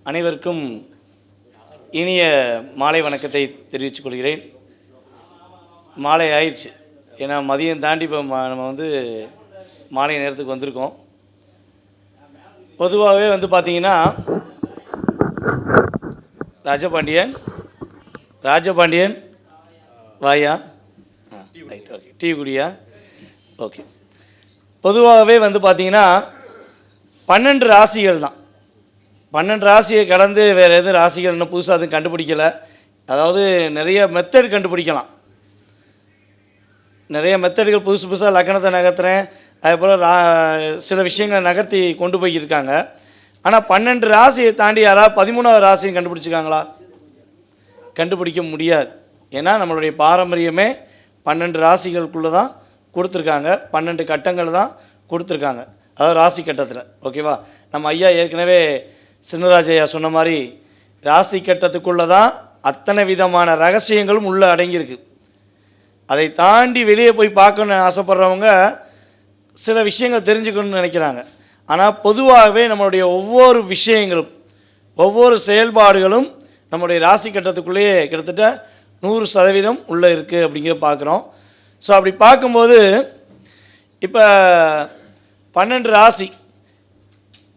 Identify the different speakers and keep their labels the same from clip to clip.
Speaker 1: அனைவருக்கும் இனிய மாலை வணக்கத்தை தெரிவித்துக் கொள்கிறேன். மாலை ஆயிடுச்சு, ஏன்னா மதியம் தாண்டி இப்போ நம்ம மாலை நேரத்துக்கு வந்திருக்கோம். பொதுவாகவே பார்த்திங்கன்னா ராஜபாண்டியன் வாயா ரைட், ஓகே, டீ குடியா, ஓகே. பொதுவாகவே பார்த்திங்கன்னா 12 ராசிகள் தான். 12 ராசியை கடந்து வேறு எதுவும் ராசிகள் இன்னும் புதுசாக எதுவும் கண்டுபிடிக்கலை. அதாவது நிறைய மெத்தட் கண்டுபிடிக்கலாம், நிறைய மெத்தடுகள் புதுசு புதுசாக லக்னத்தை நகர்த்துறேன், அதுபோல் சில விஷயங்களை நகர்த்தி கொண்டு போய்க்கிருக்காங்க. ஆனால் 12 ராசியை தாண்டி யாராவது 13வது ராசியை கண்டுபிடிச்சிருக்காங்களா? கண்டுபிடிக்க முடியாது. ஏன்னா நம்மளுடைய பாரம்பரியமே 12 ராசிகளுக்குள்ளே தான் கொடுத்துருக்காங்க, 12 கட்டங்கள் தான் கொடுத்துருக்காங்க, அதாவது ராசி கட்டத்தில். ஓகேவா? நம்ம ஐயா ஏற்கனவே சின்னராஜ் ஐயா சொன்ன மாதிரி ராசி கட்டத்துக்குள்ளே தான் அத்தனை விதமான ரகசியங்களும் உள்ளே அடங்கியிருக்கு. அதை தாண்டி வெளியே போய் பார்க்கணுன்னு ஆசைப்படுறவங்க சில விஷயங்கள் தெரிஞ்சுக்கணும்னு நினைக்கிறாங்க. ஆனால் பொதுவாகவே நம்மளுடைய ஒவ்வொரு விஷயங்களும் ஒவ்வொரு செயல்பாடுகளும் நம்முடைய ராசி கட்டத்துக்குள்ளேயே கிட்டத்தட்ட 100% உள்ளே இருக்குது அப்படிங்கிற பார்க்குறோம். ஸோ அப்படி பார்க்கும்போது இப்போ 12 ராசி,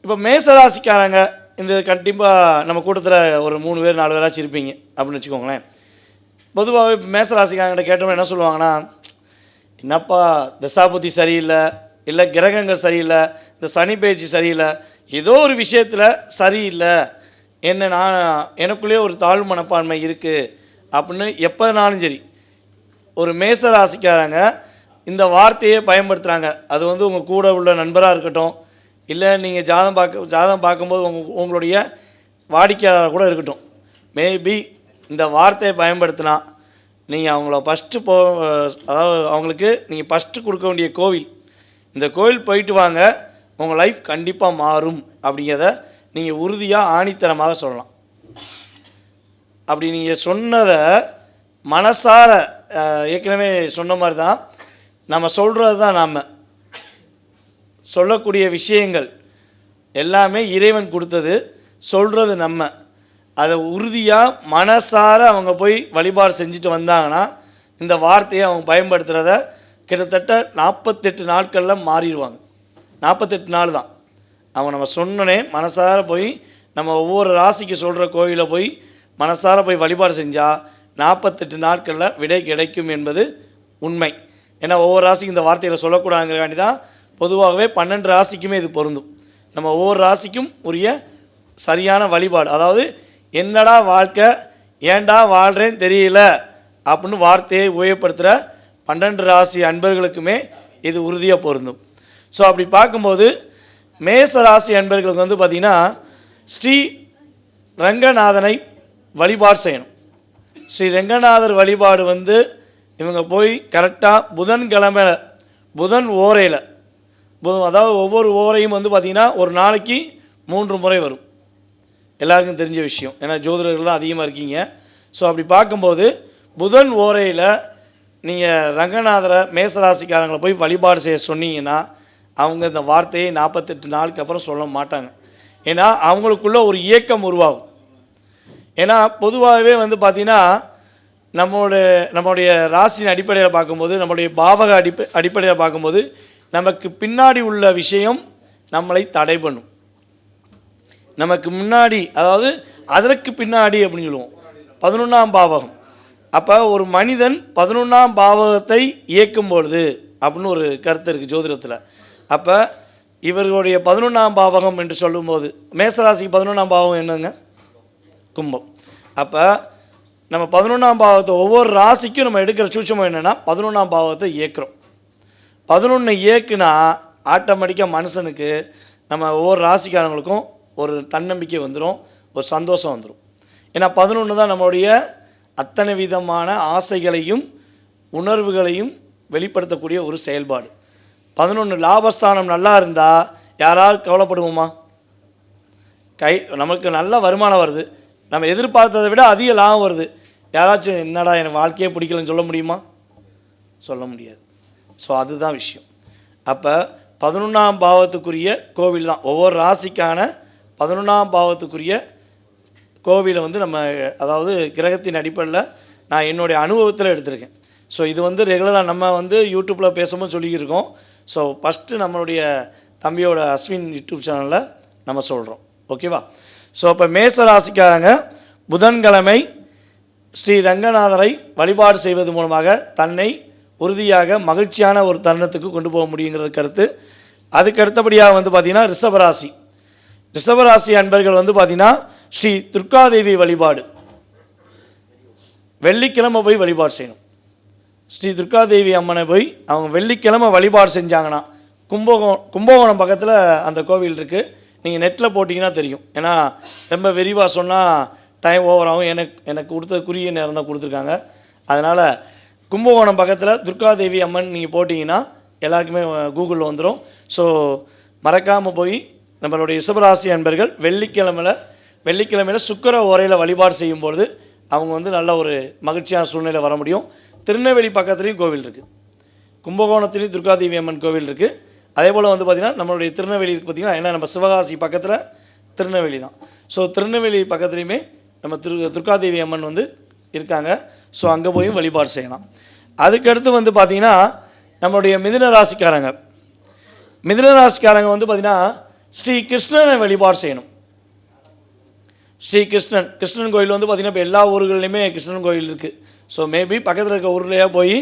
Speaker 1: இப்போ மேச ராசிக்காரங்க இந்த கண்டிப்பாக நம்ம கூட்டத்தில் ஒரு 3 பேர் 4 பேராச்சும் இருப்பீங்க அப்படின்னு வச்சுக்கோங்களேன். பொதுவாகவே மேச ராசிக்காரங்கிட்ட கேட்டோம்னா என்ன சொல்லுவாங்கன்னா, என்னப்பா தசாபுத்தி சரியில்லை, இல்லை கிரகங்கள் சரியில்லை, இந்த சனி பயிற்சி சரியில்லை, ஏதோ ஒரு விஷயத்தில் சரியில்லை, எனக்குள்ளேயே ஒரு தாழ்வு மனப்பான்மை இருக்குது அப்படின்னு எப்போனாலும் சரி ஒரு மேச ராசிக்காரங்க இந்த வார்த்தையை பயன்படுத்துகிறாங்க. அது உங்கள் கூட உள்ள நண்பராக இருக்கட்டும், இல்லை நீங்கள் ஜாதகம் பார்க்கும்போது உங்களுடைய வாடிக்கையாளர் கூட இருக்கட்டும், மேபி இந்த வார்த்தையை பயன்படுத்தினா நீங்கள் அவங்கள ஃபஸ்ட்டு அதாவது அவங்களுக்கு நீங்கள் ஃபஸ்ட்டு கொடுக்க வேண்டிய கோவில், இந்த கோவில் போயிட்டு வாங்க, உங்கள் லைஃப் கண்டிப்பாக மாறும் அப்படிங்கிறத நீங்கள் உறுதியாக ஆணித்தரமாக சொல்லலாம். அப்படி நீங்கள் சொன்னதை மனசார ஏற்கனவே சொன்ன மாதிரி தான் நம்ம சொல்கிறது தான், நாம் சொல்லக்கூடிய விஷயங்கள் எல்லாமே இறைவன் கொடுத்தது, சொல்கிறது நம்ம. அதை உறுதியாக மனசார அவங்க போய் வழிபாடு செஞ்சுட்டு வந்தாங்கன்னா இந்த வார்த்தையை அவங்க பயன்படுத்துகிறத கிட்டத்தட்ட 48 நாட்களில் மாறிடுவாங்க. 48 நாள் தான் அவங்க நம்ம சொன்னனே மனசார போய் நம்ம ஒவ்வொரு ராசிக்கு சொல்கிற கோயிலில் போய் மனசார போய் வழிபாடு செஞ்சால் 48 நாட்களில் விடை கிடைக்கும் என்பது உண்மை. ஏன்னா ஒவ்வொரு ராசிக்கும் இந்த வார்த்தையில் சொல்லக்கூடாதுங்கிறக்காண்டி தான் பொதுவாகவே 12 ராசிக்குமே இது பொருந்தும். நம்ம ஒவ்வொரு ராசிக்கும் உரிய சரியான வழிபாடு, அதாவது என்னடா வாழ்க்கை, ஏண்டா வாழ்கிறேன்னு தெரியல அப்படின்னு வார்த்தையை உபயோகப்படுத்துகிற 12 ராசி அன்பர்களுக்குமே இது உறுதியாக பொருந்தும். ஸோ அப்படி பார்க்கும்போது மேச ராசி அன்பர்களுக்கு பார்த்திங்கன்னா ஸ்ரீ ரங்கநாதனை வழிபாடு செய்யணும். ஸ்ரீ ரங்கநாதர் வழிபாடு இவங்க போய் கரெக்டாக புதன்கிழமை புதன் ஓரையில், அதாவது ஒவ்வொரு ஓரையும் பார்த்திங்கன்னா ஒரு நாளைக்கு 3 முறை வரும். எல்லாருக்கும் தெரிஞ்ச விஷயம், ஏன்னா ஜோதிடர்கள் தான் அதிகமாக இருக்கீங்க. ஸோ அப்படி பார்க்கும்போது புதன் ஓரையில் நீங்கள் ரங்கநாதரை மேசராசிக்காரங்களை போய் வழிபாடு செய்ய சொன்னீங்கன்னா அவங்க இந்த வார்த்தையை 48 நாளுக்கு அப்புறம் சொல்ல மாட்டாங்க. ஏன்னா அவங்களுக்குள்ள ஒரு இயக்கம் உருவாகும். ஏன்னா பொதுவாகவே பார்த்திங்கன்னா நம்மளுடைய ராசியின் அடிப்படையில் பார்க்கும்போது, நம்மளுடைய பாவக அடிப்படையில் பார்க்கும்போது நமக்கு பின்னாடி உள்ள விஷயம் நம்மளை தடை பண்ணும். நமக்கு முன்னாடி, அதாவது அதற்கு பின்னாடி அப்படின்னு சொல்லுவோம், 11ஆம் பாவகம். அப்போ ஒரு மனிதன் 11ஆம் பாவகத்தை இயக்கும் பொழுது அப்படின்னு ஒரு கருத்து இருக்குது ஜோதிடத்தில். அப்போ இவர்களுடைய 11ஆம் பாவகம் என்று சொல்லும்போது மேசராசிக்கு 11ஆம் பாவகம் என்னங்க? கும்பம். அப்போ நம்ம 11ஆம் பாவத்தை ஒவ்வொரு ராசிக்கும் நம்ம எடுக்கிற சூட்சமம் என்னென்னா 11ஆம் பாவத்தை இயக்குறோம். 11 இயக்குனா ஆட்டோமேட்டிக்காக மனுஷனுக்கு நம்ம ஒவ்வொரு ராசிக்காரங்களுக்கும் ஒரு தன்னம்பிக்கை வந்துடும், ஒரு சந்தோஷம் வந்துடும். ஏன்னா 11 தான் நம்மளுடைய அத்தனை விதமான ஆசைகளையும் உணர்வுகளையும் வெளிப்படுத்தக்கூடிய ஒரு செயல்பாடு. 11 லாபஸ்தானம் நல்லா இருந்தால் யாராவது கவலைப்படுவோமா? நமக்கு நல்ல வருமானம் வருது, நம்ம எதிர்பார்த்ததை விட அதிக லாபம் வருது, யாராச்சும் என்னடா எனக்கு வாழ்க்கையே பிடிக்கலன்னு சொல்ல முடியுமா? சொல்ல முடியாது. ஸோ அதுதான் விஷயம். அப்போ 11ஆம் பாவத்துக்குரிய கோவில் தான் ஒவ்வொரு ராசிக்கான 11ஆம் பாவத்துக்குரிய கோவிலை வந்து நம்ம அதாவது கிரகத்தின் அடிப்படையில் நான் என்னுடைய அனுபவத்தில் எடுத்திருக்கேன். ஸோ இது வந்து ரெகுலராக நம்ம வந்து யூடியூப்பில் பேசும்போது சொல்லியிருக்கோம். ஸோ ஃபஸ்ட்டு நம்மளுடைய தம்பியோட அஸ்வின் யூடியூப் சேனலில் நம்ம சொல்கிறோம். ஓகேவா? ஸோ இப்போ மேச ராசிக்காரங்க புதன்கிழமை ஸ்ரீ ரங்கநாதரை வழிபாடு செய்வது மூலமாக தன்னை உறுதியாக மகிழ்ச்சியான ஒரு தருணத்துக்கு கொண்டு போக முடியுங்கிறது கருத்து. அதுக்கு அடுத்தபடியாக வந்து பார்த்திங்கன்னா ரிஷபராசி அன்பர்கள் வந்து பார்த்திங்கன்னா ஸ்ரீ துர்காதேவி வழிபாடு வெள்ளிக்கிழமை போய் வழிபாடு செய்யணும். ஸ்ரீ துர்காதேவி அம்மனை போய் அவங்க வெள்ளிக்கிழமை வழிபாடு செஞ்சாங்கன்னா கும்பகோணம் பக்கத்தில் அந்த கோவில் இருக்குது. நீங்கள் நெட்டில் போட்டிங்கன்னா தெரியும். ஏன்னா ரொம்ப விரிவாக சொன்னால் டைம் ஓவர் ஆகும். எனக்கு கொடுத்த குறுகிய நேரம் தான் கொடுத்துருக்காங்க. அதனால் கும்பகோணம் பக்கத்தில் துர்காதேவி அம்மன் நீங்கள் போட்டிங்கன்னா எல்லாருக்குமே கூகுளில் வந்துடும். ஸோ மறக்காமல் போய் நம்மளுடைய ரிஷபராசி அன்பர்கள் வெள்ளிக்கிழமையில் சுக்கிர ஓரையில் வழிபாடு செய்யும்பொழுது அவங்க வந்து நல்ல ஒரு மகிழ்ச்சியான சூழ்நிலை வர முடியும். திருநெல்வேலி பக்கத்துலேயும் கோவில் இருக்குது. கும்பகோணத்துலேயும் துர்காதேவி அம்மன் கோவில் இருக்குது. அதே போல் வந்து பார்த்திங்கன்னா நம்மளுடைய திருநெல்வேலி இருக்குது பார்த்திங்கன்னா, ஏன்னா நம்ம சிவகாசி பக்கத்தில் திருநெல்வேலி தான். ஸோ திருநெல்வேலி பக்கத்துலேயுமே நம்ம துர்காதேவி அம்மன் வந்து இருக்காங்க. ஸோ அங்கே போயும் வழிபாடு செய்யலாம். அதுக்கடுத்து வந்து பார்த்திங்கன்னா நம்மளுடைய மிதுன ராசிக்காரங்க வந்து பார்த்திங்கன்னா ஸ்ரீ கிருஷ்ணனை வழிபாடு செய்யணும். ஸ்ரீ கிருஷ்ணன் கோயில் வந்து பார்த்திங்கன்னா இப்போ எல்லா ஊர்கள்லையுமே கிருஷ்ணன் கோயில் இருக்குது. ஸோ மேபி பக்கத்தில் இருக்க ஊர்லேயே போய்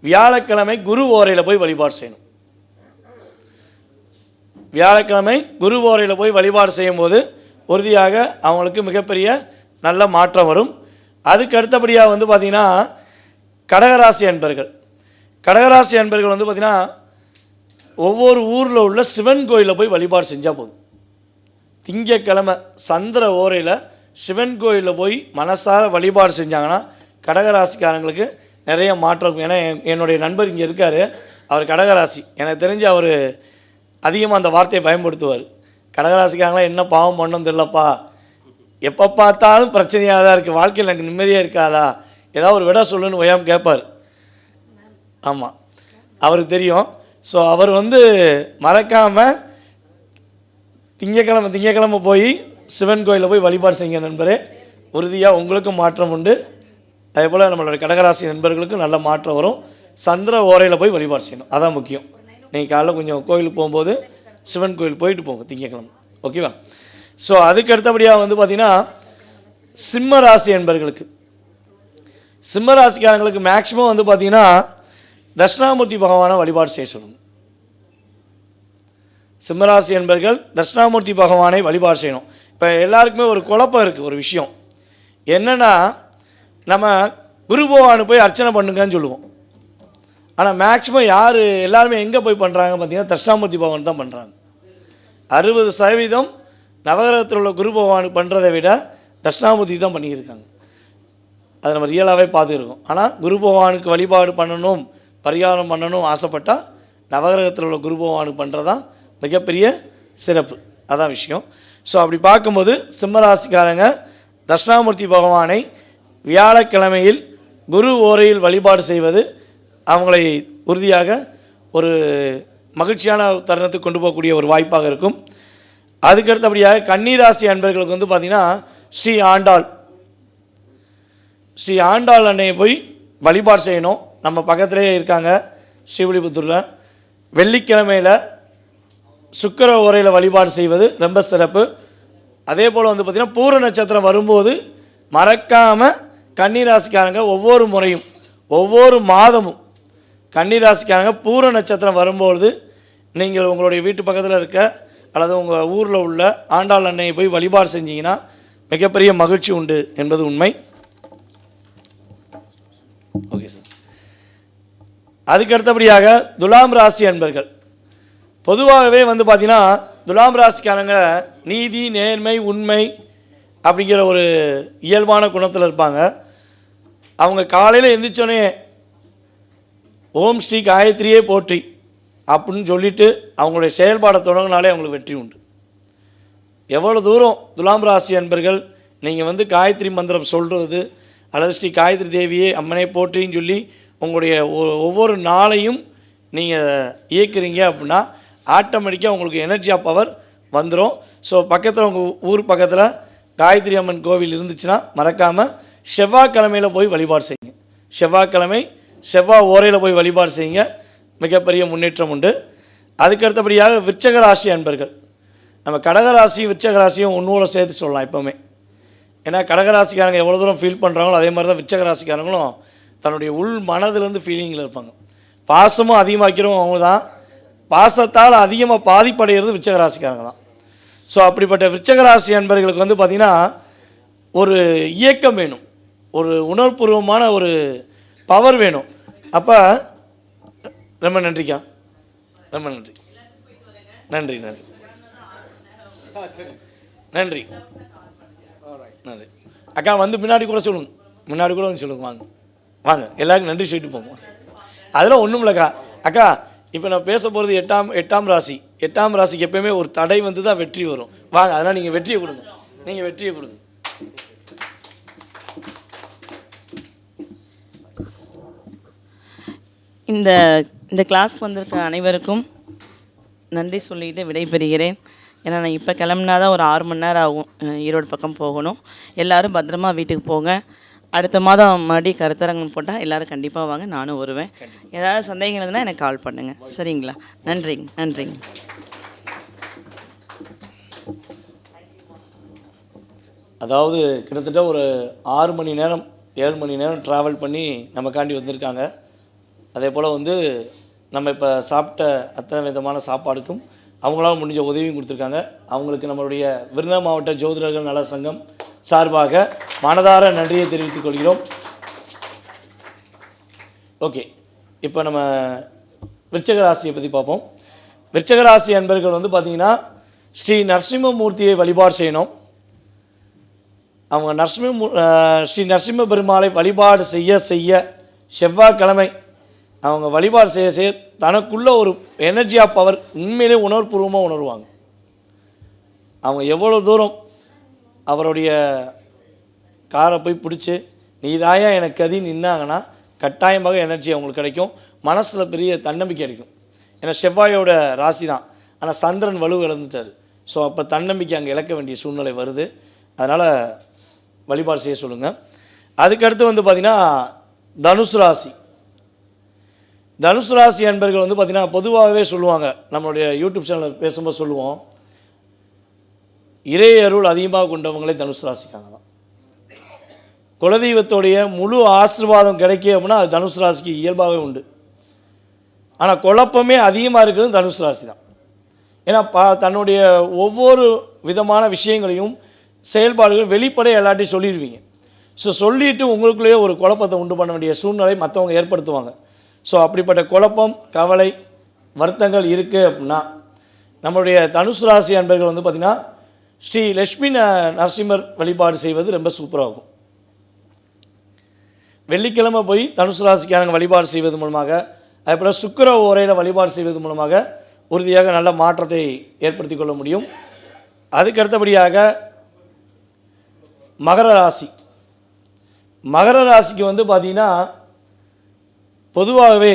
Speaker 1: வியாழக்கிழமை குரு ஓரையில் போய் வழிபாடு செய்யணும். வியாழக்கிழமை குரு ஓரையில் போய் வழிபாடு செய்யும்போது உறுதியாக அவங்களுக்கு மிகப்பெரிய நல்ல மாற்றம் வரும். அதுக்கு அடுத்தபடியாக வந்து பார்த்திங்கன்னா கடகராசி அன்பர்கள் வந்து பார்த்திங்கன்னா ஒவ்வொரு ஊரில் உள்ள சிவன் கோயிலில் போய் வழிபாடு செஞ்சால் போதும். திங்கக்கிழமை சந்திர ஓரையில் சிவன் கோயிலில் போய் மனசார வழிபாடு செஞ்சாங்கன்னா கடகராசிக்காரங்களுக்கு நிறைய மாற்றம். ஏன்னா என்னுடைய நண்பர் இங்கே இருக்கார், அவர் கடகராசி. எனக்கு தெரிஞ்சு அவர் அதிகமாக அந்த வார்த்தையை பயன்படுத்துவார். கடகராசிக்காரங்களாம் என்ன பாவம் பண்ணணும் தெரியலப்பா, எப்போ பார்த்தாலும் பிரச்சனையாக தான் இருக்குது, வாழ்க்கையில் எனக்கு நிம்மதியாக இருக்காதா, ஏதாவது ஒரு விட சொல்லுன்னு ஓயாமல் கேட்பார். ஆமாம், அவருக்கு தெரியும். ஸோ அவர் வந்து மறக்காமல் திங்கக்கிழமை போய் சிவன் கோயிலில் போய் வழிபாடு செய்யுங்க நண்பரே. உறுதியாக உங்களுக்கும் மாற்றம் உண்டு. அதே போல் நம்மளுடைய கடகராசி நண்பர்களுக்கும் நல்ல மாற்றம் வரும். சந்திர ஓரையில் போய் வழிபாடு செய்யணும், அதான் முக்கியம். நீங்கள் காலைல கொஞ்சம் கோயிலுக்கு போகும்போது சிவன் கோயில் போயிட்டு போங்க திங்கக்கிழமை. ஓகேவா? ஸோ அதுக்கு அடுத்தபடியாக வந்து பார்த்திங்கன்னா சிம்ம ராசிக்காரங்களுக்கு மேக்ஸிமம் வந்து பார்த்திங்கன்னா தட்சிணாமூர்த்தி பகவானை வழிபாடு செய்ய சொல்லணும். சிம்மராசி என்பர்கள் தட்சிணாமூர்த்தி பகவானை வழிபாடு செய்யணும். இப்போ எல்லாருக்குமே ஒரு குழப்பம் இருக்குது. ஒரு விஷயம் என்னென்னா, நம்ம குரு பகவானு போய் அர்ச்சனை பண்ணுங்கன்னு சொல்லுவோம். ஆனால் மேக்ஸிமம் எல்லாருமே எங்கே போய் பண்ணுறாங்க பார்த்திங்கன்னா தட்சிணாமூர்த்தி பகவான் தான் பண்ணுறாங்க. 60% நவகிரகத்தில் உள்ள குரு பகவானுக்கு பண்ணுறதை விட தட்சிணாமூர்த்தி தான் பண்ணியிருக்காங்க. அதை நம்ம ரியலாகவே பார்த்துருக்கோம். ஆனால் குரு பகவானுக்கு வழிபாடு பண்ணணும், பரிகாரம் பண்ணணும் ஆசைப்பட்டால் நவகிரகத்தில் உள்ள குரு பகவானுக்கு பண்ணுறதான் மிகப்பெரிய சிறப்பு. அதான் விஷயம். ஸோ அப்படி பார்க்கும்போது சிம்மராசிக்காரங்க தட்சிணாமூர்த்தி பகவானை வியாழக்கிழமையில் குரு ஓரையில் வழிபாடு செய்வது அவங்களை உறுதியாக ஒரு மகிழ்ச்சியான தருணத்துக்கு கொண்டு போகக்கூடிய ஒரு வாய்ப்பாக இருக்கும். அதுக்கடுத்தபடியாக கன்னிராசி அன்பர்களுக்கு வந்து பார்த்திங்கன்னா ஸ்ரீ ஆண்டாள் அன்னையை போய் வழிபாடு செய்யணும். நம்ம பக்கத்திலே இருக்காங்க ஸ்ரீவில்லிபுத்தூரில். வெள்ளிக்கிழமையில் சுக்கிர ஓரையில் வழிபாடு செய்வது ரொம்ப சிறப்பு. அதே போல் வந்து பார்த்திங்கன்னா பூர நட்சத்திரம் வரும்போது மறக்காமல் கன்னிராசிக்காரங்க ஒவ்வொரு மாதமும் கன்னிராசிக்காரங்க பூர நட்சத்திரம் வரும்பொழுது நீங்கள் உங்களுடைய வீட்டு பக்கத்தில் இருக்க அல்லது உங்கள் ஊரில் உள்ள ஆண்டாள் அன்னையை போய் வழிபாடு செஞ்சீங்கன்னா மிகப்பெரிய மகிழ்ச்சி உண்டு என்பது உண்மை. Okay sir. அதுக்கு அடுத்தபடியாக துலாம் ராசி அன்பர்கள் பொதுவாகவே வந்து பார்த்திங்கன்னா துலாம் ராசிக்காரங்க நீதி, நேர்மை, உண்மை அப்படிங்கிற ஒரு இயல்பான குணத்தில் இருப்பாங்க. அவங்க காலையில் எழுந்திரிச்சோன்னே ஓம் ஸ்ரீ காயத்ரியே போற்றி அப்படின்னு சொல்லிவிட்டு அவங்களுடைய செயல்பாடை தொடங்கினாலே அவங்களுக்கு வெற்றி உண்டு. எவ்வளோ தூரம் துலாம் ராசி அன்பர்கள் நீங்கள் வந்து காயத்ரி மந்திரம் சொல்கிறது அல்லது ஸ்ரீ காயத்ரி தேவியே அம்மனை போற்றின்னு சொல்லி உங்களுடைய ஒவ்வொரு நாளையும் நீங்கள் இயக்குறீங்க அப்படின்னா ஆட்டோமேட்டிக்காக உங்களுக்கு எனர்ஜி ஆஃப் பவர் வந்துடும். ஸோ பக்கத்தில் உங்கள் ஊர் பக்கத்தில் காயத்ரி அம்மன் கோவில் இருந்துச்சுன்னா மறக்காமல் செவ்வாய்க்கிழமையில் போய் வழிபாடு செய்யுங்க. செவ்வாய்க்கிழமை செவ்வாய் ஓரையில் போய் வழிபாடு செய்யுங்க, மிகப்பெரிய முன்னேற்றம் உண்டு. அதுக்கு அடுத்தபடியாக விருச்சக ராசி அன்பர்கள், நம்ம கடகராசியும் விருச்சக ராசியும் ஒன்றோட சேர்த்து சொல்லலாம் எப்போவுமே. ஏன்னா கடகராசிக்காரங்க எவ்வளோ தூரம் ஃபீல் பண்ணுறாங்களோ அதே மாதிரி தான் விருச்சக ராசிக்காரங்களும் தன்னுடைய உள் மனதிலேருந்து ஃபீலிங்கில் இருப்பாங்க. பாசமும் அதிகமாக்கிறவங்க அவங்க தான், பாசத்தால் அதிகமாக பாதிப்படைகிறது விருச்சக ராசிக்காரங்க தான். ஸோ அப்படிப்பட்ட விருச்சக ராசி அன்பர்களுக்கு வந்து பார்த்திங்கன்னா ஒரு இயக்கம் வேணும், ஒரு உணர்வுபூர்வமான ஒரு பவர் வேணும். அப்போ ரொம்ப நன்றிக்கா, ரொம்ப நன்றி, நன்றி நன்றி நன்றி நன்றி. அக்கா வந்து முன்னாடி கூட சொல்லுங்க, முன்னாடி கூட வந்து சொல்லுங்க, வாங்க வாங்க எல்லாருக்கும் நன்றி சொல்லிட்டு போங்க. அதெல்லாம் ஒன்றும் இல்லைக்கா. அக்கா இப்போ நான் பேச போகிறது எட்டாம் ராசி. எட்டாம் ராசிக்கு எப்போயுமே ஒரு தடை வந்து தான் வெற்றி வரும். வாங்க, அதனால் நீங்கள் வெற்றியை கொடுங்க, நீங்கள் வெற்றியை கொடுங்க.
Speaker 2: இந்த இந்த கிளாஸ்க்கு வந்திருக்க அனைவருக்கும் நன்றி சொல்லிட்டு விடைபெறுகிறேன். ஏன்னா நான் இப்போ கிளம்புனா தான் ஒரு 6 மணி நேரம் ஆகும் ஈரோடு பக்கம் போகணும். எல்லோரும் பத்திரமா வீட்டுக்கு போங்க. அடுத்த மாதம் மறுபடியும் கருத்தரங்கம் போட்டால் எல்லோரும் கண்டிப்பாக வாங்க, நானும் வருவேன். ஏதாவது சந்தேகம் இருந்ததுன்னா எனக்கு கால் பண்ணுங்கள், சரிங்களா? நன்றிங்க, நன்றிங்க.
Speaker 1: அதாவது கிட்டத்தட்ட ஒரு 6 மணி நேரம் 7 மணி நேரம் ட்ராவல் பண்ணி நமக்காண்டி வந்திருக்காங்க. அதே போல் வந்து நம்ம இப்போ சாப்பிட்ட அத்தனை விதமான சாப்பாடுக்கும் அவங்களால முடிஞ்ச உதவியும் கொடுத்துருக்காங்க. அவங்களுக்கு நம்மளுடைய விருதுநகர் மாவட்ட ஜோதிடர்கள் நல சங்கம் சார்பாக மனதார நன்றியை தெரிவித்துக் கொள்கிறோம். ஓகே, இப்போ நம்ம விருச்சக ராசியை பற்றி பார்ப்போம். விருச்சக ராசி அன்பர்கள் வந்து பார்த்திங்கன்னா ஸ்ரீ நரசிம்மமூர்த்தியை வழிபாடு செய்யணும். அவங்க ஸ்ரீ நரசிம்ம பெருமாளை வழிபாடு செய்ய செய்ய செவ்வாய்க்கிழமை அவங்க வழிபாடு செய்ய செய்ய தனக்குள்ள ஒரு எனர்ஜி ஆஃப் பவர் உண்மையிலே உணர்வுபூர்வமாக உணர்வாங்க. அவங்க எவ்வளோ தூரம் அவருடைய காரை போய் பிடிச்சி நீதாயா எனக்கு கதி நின்னாங்கன்னா கட்டாயமாக எனர்ஜி அவங்களுக்கு கிடைக்கும். மனசில் பெரிய தன்னம்பிக்கை கிடைக்கும். ஏன்னா செவ்வாயோட ராசி தான், ஆனால் சந்திரன் வலு இழந்துட்டார். ஸோ அப்போ தன்னம்பிக்கை அங்கே இழக்க வேண்டிய சூழ்நிலை வருது. அதனால் வழிபாடு செய்ய சொல்லுங்கள். அதுக்கடுத்து வந்து பார்த்திங்கன்னா தனுசு ராசி. தனுசு ராசி அன்பர்கள் வந்து பார்த்திங்கன்னா பொதுவாகவே சொல்லுவாங்க, நம்மளுடைய யூடியூப் சேனலில் பேசும்போது சொல்லுவோம், இறை அருள் அதிகமாக கொண்டவங்களே தனுசு ராசிக்காங்க தான். குலதெய்வத்தோடைய முழு ஆசீர்வாதம் கிடைக்கும் அப்படின்னா அது தனுசு ராசிக்கு இயல்பாகவே உண்டு. ஆனால் குழப்பமே அதிகமாக இருக்கிறது தனுசு ராசி தான். ஏன்னா தன்னுடைய ஒவ்வொரு விதமான விஷயங்களையும் செயல்பாடுகள் வெளிப்படை எல்லாத்தையும் சொல்லிடுவீங்க. ஸோ சொல்லிவிட்டு உங்களுக்குள்ளேயே ஒரு குழப்பத்தை உண்டு பண்ண வேண்டிய சூழ்நிலை மற்றவங்க ஏற்படுத்துவாங்க. ஸோ அப்படிப்பட்ட குழப்பம், கவலை, வருத்தங்கள் இருக்குது அப்படின்னா நம்மளுடைய தனுசு ராசி அன்பர்கள் வந்து பார்த்திங்கன்னா ஸ்ரீ லட்சுமி நரசிம்மர் வழிபாடு செய்வது ரொம்ப சூப்பராகும். வெள்ளிக்கிழமை போய் தனுசு ராசிக்காரங்க வழிபாடு செய்வது மூலமாக, அதேபோல் சுக்கிர ஓரையில் வழிபாடு செய்வது மூலமாக உறுதியாக நல்ல மாற்றத்தை ஏற்படுத்தி கொள்ள முடியும். அதுக்கு அடுத்தபடியாக மகர ராசி. மகர ராசிக்கு வந்து பார்த்திங்கன்னா பொதுவாகவே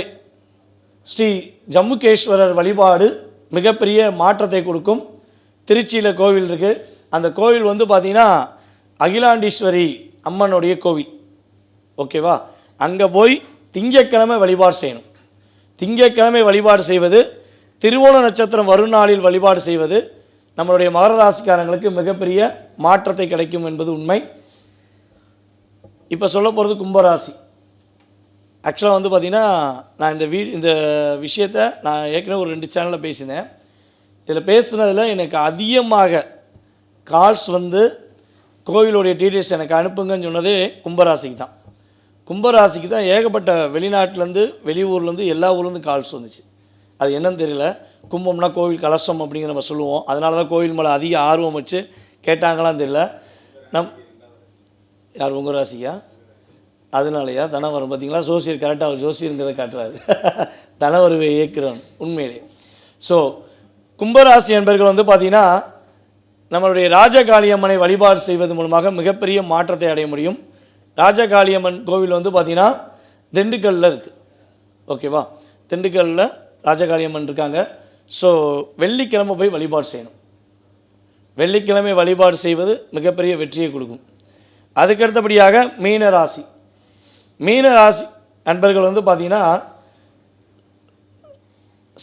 Speaker 1: ஸ்ரீ ஜம்புகேஸ்வரர் வழிபாடு மிகப்பெரிய மாற்றத்தை கொடுக்கும். திருச்சியில் கோவில் இருக்குது. அந்த கோவில் வந்து பார்த்திங்கன்னா அகிலாண்டீஸ்வரி அம்மனுடைய கோவில். ஓகேவா? அங்கே போய் திங்கட்கிழமை வழிபாடு செய்யணும். திங்கட்கிழமை வழிபாடு செய்வது, திருவோண நட்சத்திரம் வரும் நாளில் வழிபாடு செய்வது நம்மளுடைய மகர ராசிக்காரங்களுக்கு மிகப்பெரிய மாற்றத்தை கிடைக்கும் என்பது உண்மை. இப்போ சொல்ல போகிறது கும்பராசி. ஆக்சுவலாக வந்து பார்த்திங்கன்னா நான் இந்த விஷயத்தை நான் ஏற்கனவே ஒரு 2 சேனலில் பேசினேன். இதில் பேசுனதில் எனக்கு அதிகமாக கால்ஸ் வந்து கோவிலுடைய டீட்டெயில்ஸ் எனக்கு அனுப்புங்கன்னு சொன்னதே கும்பராசிக்கு தான். கும்பராசிக்கு தான் ஏகப்பட்ட வெளிநாட்டிலேருந்து, வெளியூர்லேருந்து, எல்லா ஊர்லேருந்து கால்ஸ் வந்துச்சு. அது என்னன்னு தெரியல. கும்பம்னா கோவில் கலசம் அப்படிங்கிற நம்ம சொல்லுவோம். அதனால தான் கோவில் மேலே அதிக ஆர்வம் வச்சு கேட்டாங்களான்னு தெரியல. யார் உங்கள் ராசிக்கா? அதனாலயா தனம் வரும். பார்த்தீங்களா, ஜோசியர் கரெக்டாக அவர் ஜோசியருங்கிறத காட்டுறாரு. தனவருவை இயக்குறோம் உண்மையிலே. ஸோ கும்பராசி என்பர்கள் வந்து பார்த்திங்கன்னா நம்மளுடைய ராஜகாளியம்மனை வழிபாடு செய்வது மூலமாக மிகப்பெரிய மாற்றத்தை அடைய முடியும். ராஜகாளியம்மன் கோவில் வந்து பார்த்திங்கன்னா திண்டுக்கல்லில் இருக்குது. ஓகேவா? திண்டுக்கல்லில் ராஜகாளியம்மன் இருக்காங்க. ஸோ வெள்ளிக்கிழமை போய் வழிபாடு செய்யணும். வெள்ளிக்கிழமை வழிபாடு செய்வது மிகப்பெரிய வெற்றியை கொடுக்கும். அதுக்கடுத்தபடியாக மீன ராசி. மீன ராசி நண்பர்கள் வந்து பார்த்திங்கன்னா,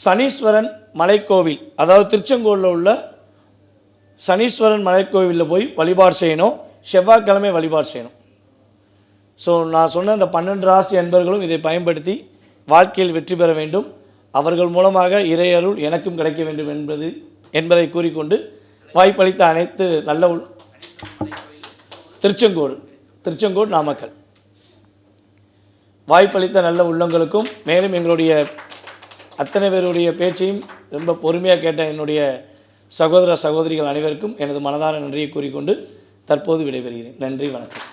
Speaker 1: சனீஸ்வரன் மலைக்கோவில், அதாவது திருச்செங்கோலில் உள்ள சனீஸ்வரன் மலைக்கோவிலில் போய் வழிபாடு செய்யணும். செவ்வாய்க்கிழமை வழிபாடு செய்யணும். ஸோ நான் சொன்ன அந்த 12 ராசி அன்பர்களும் இதை பயன்படுத்தி வாழ்க்கையில் வெற்றி பெற வேண்டும். அவர்கள் மூலமாக இறையருள் எனக்கும் கிடைக்க வேண்டும் என்பதை கூறிக்கொண்டு வாய்ப்பளித்த அனைத்து நல்ல திருச்செங்கோடு நாமக்கல் வாய்ப்பளித்த நல்ல உள்ளங்களுக்கும், மேலும் எங்களுடைய அத்தனை பேருடைய பேச்சையும் ரொம்ப பொறுமையாக கேட்ட என்னுடைய சகோதர சகோதரிகள் அனைவருக்கும் எனது மனதார நன்றியை கூறிக்கொண்டு தற்போது விடைபெறுகிறேன். நன்றி, வணக்கம்.